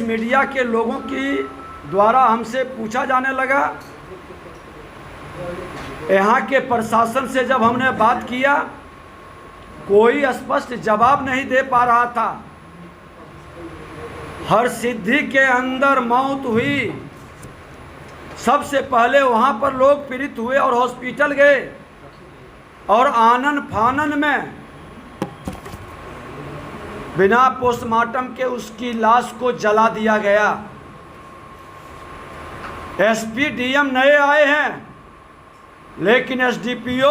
इस मीडिया के लोगों की द्वारा हमसे पूछा जाने लगा। यहाँ के प्रशासन से जब हमने बात किया, कोई स्पष्ट जवाब नहीं दे पा रहा था। हरसिद्धि के अंदर मौत हुई, सबसे पहले वहाँ पर लोग पीड़ित हुए और हॉस्पिटल गए, और आनन फानन में बिना पोस्टमार्टम के उसकी लाश को जला दिया गया। एसपी डीएम नए आए हैं, लेकिन एसडीपीओ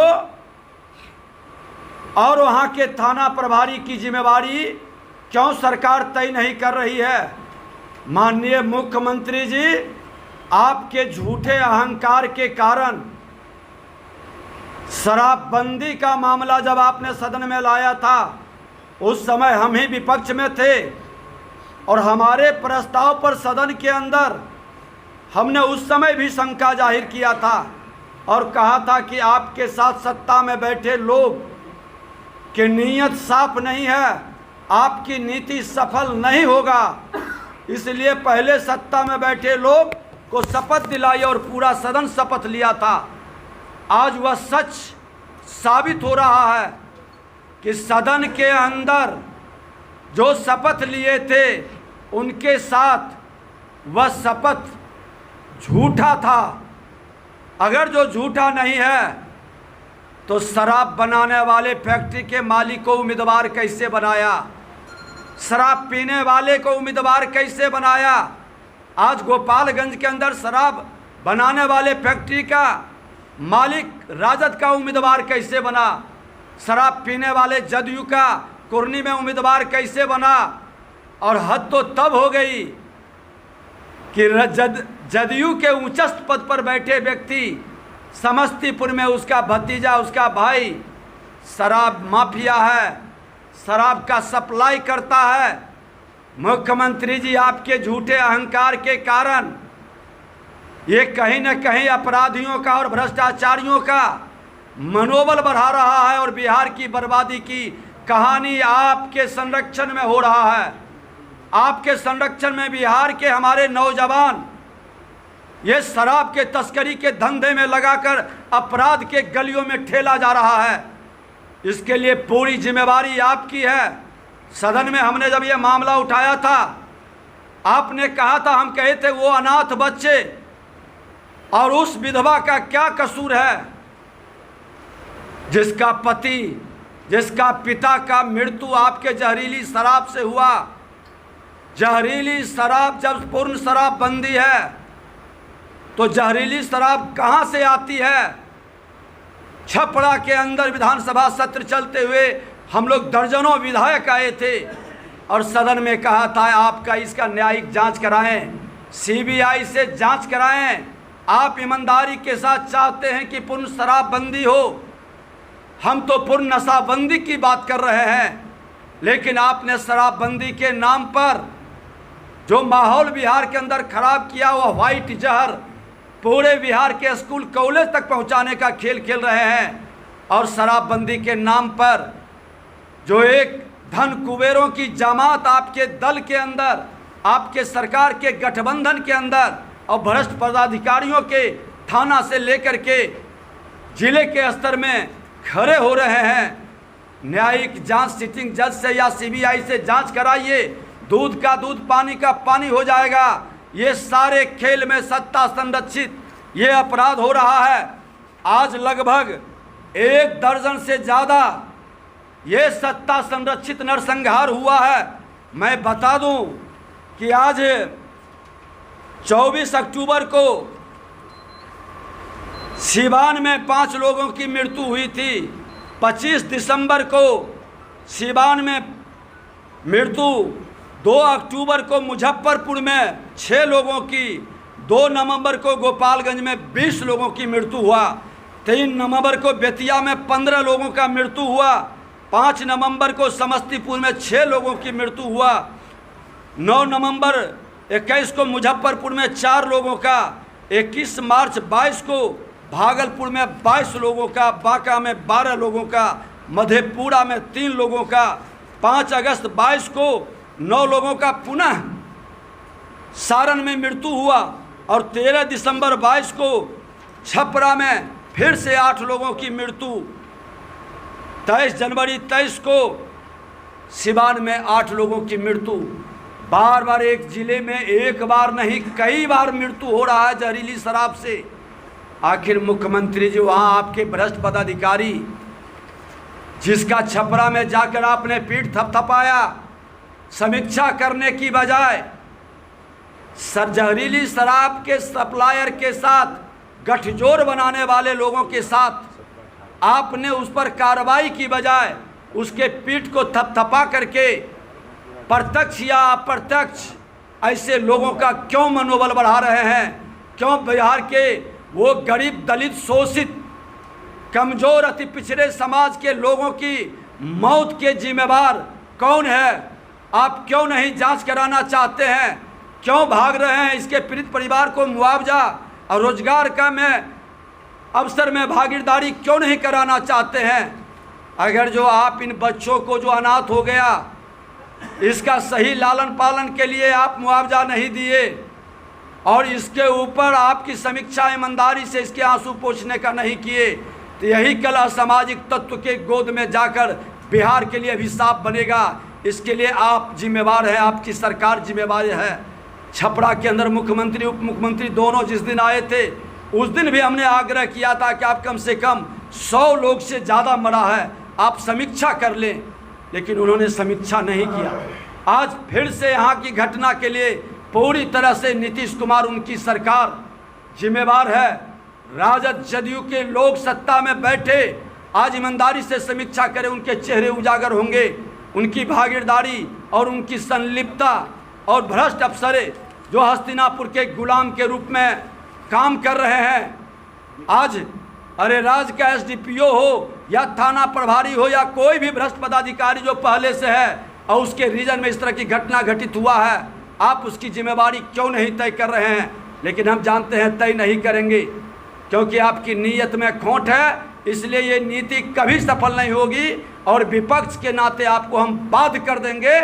और वहाँ के थाना प्रभारी की जिम्मेवारी क्यों सरकार तय नहीं कर रही है? माननीय मुख्यमंत्री जी, आपके झूठे अहंकार के कारण शराबबंदी का मामला जब आपने सदन में लाया था, उस समय हम ही विपक्ष में थे, और हमारे प्रस्ताव पर सदन के अंदर हमने उस समय भी शंका जाहिर किया था और कहा था कि आपके साथ सत्ता में बैठे लोग की नीयत साफ नहीं है, आपकी नीति सफल नहीं होगा, इसलिए पहले सत्ता में बैठे लोग को शपथ दिलाई और पूरा सदन शपथ लिया था। आज वह सच साबित हो रहा है कि सदन के अंदर जो शपथ लिए थे, उनके साथ वह शपथ झूठा था। अगर जो झूठा नहीं है तो शराब बनाने वाले फैक्ट्री के मालिक को उम्मीदवार कैसे बनाया? शराब पीने वाले को उम्मीदवार कैसे बनाया? आज गोपालगंज के अंदर शराब बनाने वाले फैक्ट्री का मालिक राजद का उम्मीदवार कैसे बना? शराब पीने वाले जदयू का कुर्नी में उम्मीदवार कैसे बना? और हद तो तब हो गई कि जदयू के उच्चस्थ पद पर बैठे व्यक्ति समस्तीपुर में उसका भतीजा, उसका भाई शराब माफिया है, शराब का सप्लाई करता है। मुख्यमंत्री जी, आपके झूठे अहंकार के कारण ये कहीं न कहीं अपराधियों का और भ्रष्टाचारियों का मनोबल बढ़ा रहा है, और बिहार की बर्बादी की कहानी आपके संरक्षण में हो रहा है। आपके संरक्षण में बिहार के हमारे नौजवान ये शराब के तस्करी के धंधे में लगाकर अपराध के गलियों में ठेला जा रहा है। इसके लिए पूरी जिम्मेवारी आपकी है। सदन में हमने जब ये मामला उठाया था, आपने कहा था, हम कहे थे वो अनाथ बच्चे और उस विधवा का क्या कसूर है जिसका पति, जिसका पिता का मृत्यु आपके जहरीली शराब से हुआ। जहरीली शराब, जब पूर्ण शराबबंदी है तो जहरीली शराब कहाँ से आती है? छपरा के अंदर विधानसभा सत्र चलते हुए हम लोग दर्जनों विधायक आए थे और सदन में कहा था आपका इसका न्यायिक जांच कराएं, सीबीआई से जांच कराएं। आप ईमानदारी के साथ चाहते हैं कि पूर्ण शराबबंदी हो, हम तो पूर्ण नशाबंदी की बात कर रहे हैं, लेकिन आपने शराबबंदी के नाम पर जो माहौल बिहार के अंदर खराब किया, वह व्हाइट जहर पूरे बिहार के स्कूल कॉलेज तक पहुंचाने का खेल खेल रहे हैं। और शराबबंदी के नाम पर जो एक धन कुबेरों की जमात आपके दल के अंदर, आपके सरकार के गठबंधन के अंदर और भ्रष्ट पदाधिकारियों के थाना से लेकर के जिले के स्तर में खड़े हो रहे हैं। न्यायिक जांच सिटिंग जज से या सीबीआई से जांच कराइए, दूध का दूध पानी का पानी हो जाएगा। ये सारे खेल में सत्ता संरक्षित ये अपराध हो रहा है। आज लगभग 1 दर्जन से ज़्यादा ये सत्ता संरक्षित नरसंहार हुआ है। मैं बता दूं कि आज 24 अक्टूबर को सिवान में 5 लोगों की मृत्यु हुई थी। 25 दिसंबर को सिवान में मृत्यु, 2 अक्टूबर को मुजफ्फरपुर में 6 लोगों की, 2 नवंबर को गोपालगंज में 20 लोगों की मृत्यु हुआ, 3 नवंबर को बेतिया में 15 लोगों का मृत्यु हुआ, 5 नवंबर को समस्तीपुर में 6 लोगों की मृत्यु हुआ, 9 नवंबर 21 को मुजफ्फरपुर में 4 लोगों का, 21 मार्च 22 को भागलपुर में 22 लोगों का, बांका में 12 लोगों का, मधेपुरा में 3 लोगों का, 5 अगस्त 22 को 9 लोगों का पुनः सारण में मृत्यु हुआ और 13 दिसंबर 22 को छपरा में फिर से 8 लोगों की मृत्यु। 23 जनवरी 23 को सिवान में 8 लोगों की मृत्यु। बार बार एक जिले में एक बार नहीं कई बार मृत्यु हो रहा है जहरीली शराब से। आखिर मुख्यमंत्री जी वहाँ आपके भ्रष्ट पदाधिकारी, जिसका छपरा में जाकर आपने पीठ थपथपाया, समीक्षा करने की बजाय जहरीली शराब के सप्लायर के साथ गठजोड़ बनाने वाले लोगों के साथ आपने उस पर कार्रवाई की बजाय उसके पीठ को थपथपा करके प्रत्यक्ष या अप्रत्यक्ष ऐसे लोगों का क्यों मनोबल बढ़ा रहे हैं? क्यों बिहार के वो गरीब, दलित, शोषित, कमजोर, अति पिछड़े समाज के लोगों की मौत के जिम्मेवार कौन है? आप क्यों नहीं जांच कराना चाहते हैं? क्यों भाग रहे हैं? इसके पीड़ित परिवार को मुआवजा और रोजगार का अवसर में भागीदारी क्यों नहीं कराना चाहते हैं? अगर जो आप इन बच्चों को जो अनाथ हो गया इसका सही लालन पालन के लिए आप मुआवजा नहीं दिए और इसके ऊपर आपकी समीक्षा ईमानदारी से इसके आंसू पोंछने का नहीं किए, तो यही कल असामाजिक तत्व के गोद में जाकर बिहार के लिए अभिशाप बनेगा। इसके लिए आप जिम्मेवार हैं, आपकी सरकार जिम्मेवार है। छपरा के अंदर मुख्यमंत्री, उप मुख्यमंत्री दोनों जिस दिन आए थे उस दिन भी हमने आग्रह किया था कि आप कम से कम 100 लोग से ज़्यादा मरा है, आप समीक्षा कर लें, लेकिन उन्होंने समीक्षा नहीं किया। आज फिर से यहाँ की घटना के लिए पूरी तरह से नीतीश कुमार, उनकी सरकार जिम्मेवार है। राजद जदयू के लोग सत्ता में बैठे आज ईमानदारी से समीक्षा करें, उनके चेहरे उजागर होंगे, उनकी भागीदारी और उनकी संलिप्तता और भ्रष्ट अफसरे जो हस्तिनापुर के गुलाम के रूप में काम कर रहे हैं। आज अरे राज्य का एसडीपीओ हो या थाना प्रभारी हो या कोई भी भ्रष्ट पदाधिकारी जो पहले से है और उसके रीजन में इस तरह की घटना घटित हुआ है, आप उसकी जिम्मेवारी क्यों नहीं तय कर रहे हैं? लेकिन हम जानते हैं तय नहीं करेंगे क्योंकि आपकी नीयत में खोट है, इसलिए ये नीति कभी सफल नहीं होगी और विपक्ष के नाते आपको हम बाध्य कर देंगे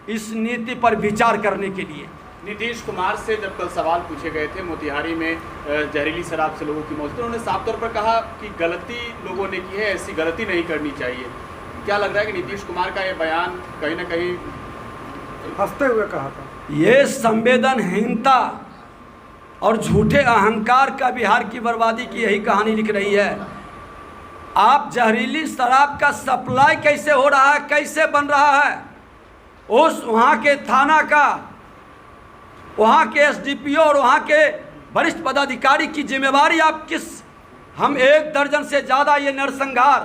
इस नीति पर विचार करने के लिए। नीतीश कुमार से जब कल सवाल पूछे गए थे मोतिहारी में जहरीली शराब से लोगों की मौत, तो उन्होंने साफ तौर पर कहा कि गलती लोगों ने की है, ऐसी गलती नहीं करनी चाहिए। क्या लग रहा है कि नीतीश कुमार का ये बयान कहीं ना कहीं हंसते हुए कहा था? ये संवेदनहीनता और झूठे अहंकार का बिहार की बर्बादी की यही कहानी लिख रही है। आप जहरीली शराब का सप्लाई कैसे हो रहा है, कैसे बन रहा है, उस वहाँ के थाना का, वहाँ के एसडीपीओ और वहाँ के वरिष्ठ पदाधिकारी की जिम्मेवारी आप किस? हम 1 दर्जन से ज़्यादा ये नरसंहार,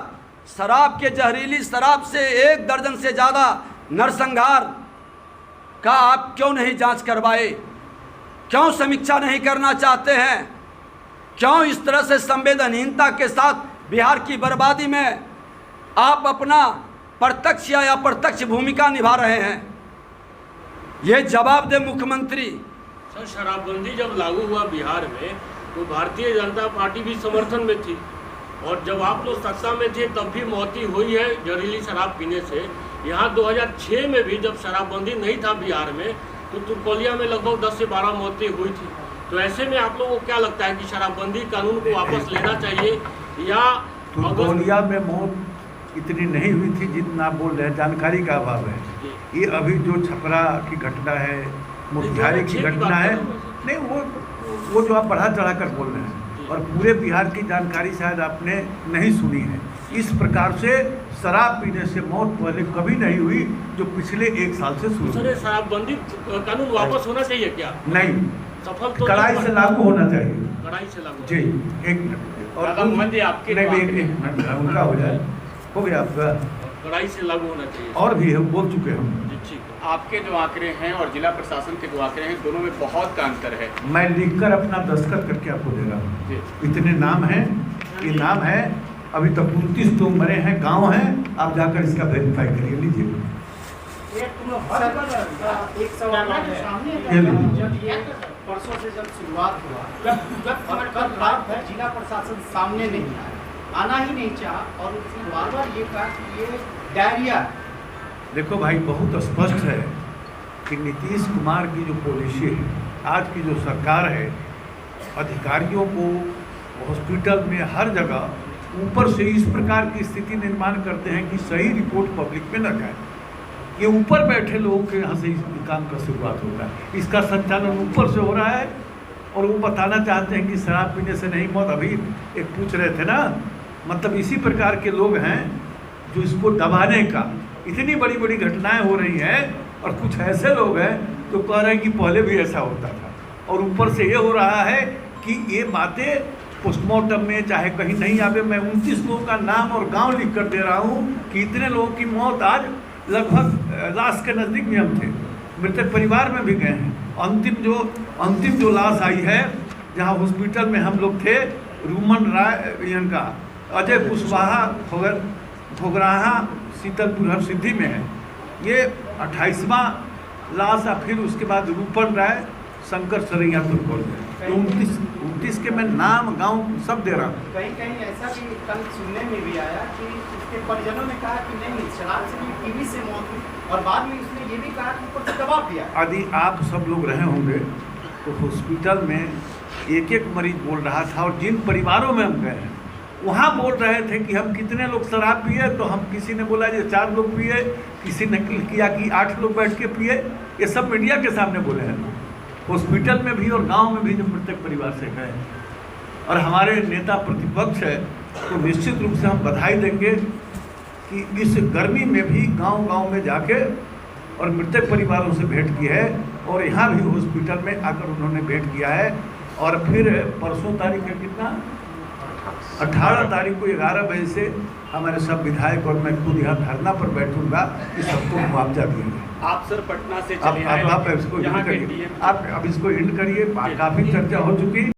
शराब के जहरीली शराब से 1 दर्जन से ज़्यादा नरसंहार का आप क्यों नहीं जांच करवाए? क्यों समीक्षा नहीं करना चाहते हैं? क्यों इस तरह से संवेदनहीनता के साथ बिहार की बर्बादी में आप अपना प्रत्यक्ष या अप्रत्यक्ष भूमिका निभा रहे हैं? ये जवाब दे मुख्यमंत्री। सर, शराबबंदी जब लागू हुआ बिहार में तो भारतीय जनता पार्टी भी समर्थन में थी और जब आप लोग सत्ता में थे तब भी मौतें हुई है जहरीली शराब पीने से। यहाँ 2006 में भी जब शराबबंदी नहीं था बिहार में तो तुर्कोलिया में लगभग 10 से 12 मौतें हुई थी। तो ऐसे में आप लोगों को क्या लगता है कि शराबबंदी कानून को वापस लेना चाहिए या? तुर्कोलिया में मौत इतनी नहीं हुई थी जितना आप बोल रहे हैं, जानकारी का अभाव है। ये अभी जो छपरा की घटना है, मोतिहारी की घटना है, नहीं वो जो आप बढ़ा चढ़ा कर बोल रहे हैं और पूरे बिहार की जानकारी शायद आपने नहीं सुनी है। इस प्रकार से शराब पीने से मौत पहले कभी नहीं हुई जो पिछले 1 साल से शुरू। सर, शराबबंदी कानून वापस होना चाहिए क्या? नहीं, सफल तो कड़ाई से लागू होना चाहिए। कड़ाई से लागू जी, 1 मिनट और आपके नहीं, 1 मिनट उनका हो जाए, हो गया आपका। कड़ाई से लागू होना चाहिए और भी हम बोल चुके हम। ठीक है। आपके जो आंकड़े हैं और जिला प्रशासन के जो आंकड़े हैं, दोनों में बहुत का अंतर है। मैं लिखकर अपना दस्तखत करके आपको दे रहा हूँ। इतने नाम हैं, ये नाम है, अभी तक 29 तो मरे हैं, गांव हैं, आप जाकर इसका वेरीफाई करिए। लीजिए परसों से जब शुरुआत हुआ, जब कल रात भर जिला प्रशासन सामने नहीं आना ही नहीं चाहा और उसने बार-बार ये कहा कि ये डायरिया। देखो भाई, बहुत स्पष्ट है कि नीतीश कुमार की जो पॉलिसी है, आज की जो सरकार है, अधिकारियों को हॉस्पिटल में हर जगह ऊपर से इस प्रकार की स्थिति निर्माण करते हैं कि सही रिपोर्ट पब्लिक में न जाए। ये ऊपर बैठे लोगों के यहाँ से इस काम का शुरुआत होता है। इसका संचालन ऊपर से हो रहा है और वो बताना चाहते हैं कि शराब पीने से नहीं मौत। अभी एक पूछ रहे थे ना, मतलब इसी प्रकार के लोग हैं जो इसको दबाने का, इतनी बड़ी बड़ी घटनाएं हो रही हैं और कुछ ऐसे लोग हैं जो कह रहे हैं कि पहले भी ऐसा होता था। और ऊपर से ये हो रहा है कि ये बातें पोस्टमार्टम में चाहे कहीं नहीं आवे। मैं 29 लोगों का नाम और गांव लिख कर दे रहा हूँ कि इतने लोगों की मौत आज लगभग लाश के नज़दीक भी हम थे, मृतक परिवार में भी गए हैं। अंतिम जो लाश आई है, जहाँ हॉस्पिटल में हम लोग थे, रूमन राय इनका अजय कुशवाहा भोगराहा शीतलपुर हर सिद्धि में है। ये 28वां लाश है। फिर उसके बाद रूपन राय शंकर सरैया तुर्कोल है। तो 29 के मैं नाम गांव सब दे रहा हूँ। कहीं कहीं ऐसा भी कल सुनने में भी आया कि उसके परिजनों ने कहा कि नहीं, शराब से भी टीबी से मौत हुई, और बाद में उसने ये भी कहा कि ऊपर से दबाव दिया। यदि आप सब लोग रहे होंगे तो हॉस्पिटल में एक एक मरीज बोल रहा था, और जिन परिवारों में हम गए हैं वहाँ बोल रहे थे कि हम कितने लोग शराब पिए, तो हम किसी ने बोला ये 4 लोग पिए, किसी ने किया कि 8 लोग बैठ के पिए। ये सब मीडिया के सामने बोले हैं, हॉस्पिटल में भी और गांव में भी जो मृतक परिवार से गए। और हमारे नेता प्रतिपक्ष है तो निश्चित रूप से हम बधाई देंगे कि इस गर्मी में भी गांव-गांव में जाके और मृतक परिवारों से भेंट की है, और यहाँ भी हॉस्पिटल में आकर उन्होंने भेंट किया है। और फिर परसों तारीख है कितना, 18 तारीख को 11 बजे से हमारे सब विधायक और मैं खुद यहाँ धरना पर बैठूंगा कि सबको मुआवजा देंगे। आप सर पटना से चले आए, आप इसको हिंट करिए, आप अब इसको हिंट करिए। काफ़ी चर्चा हो चुकी।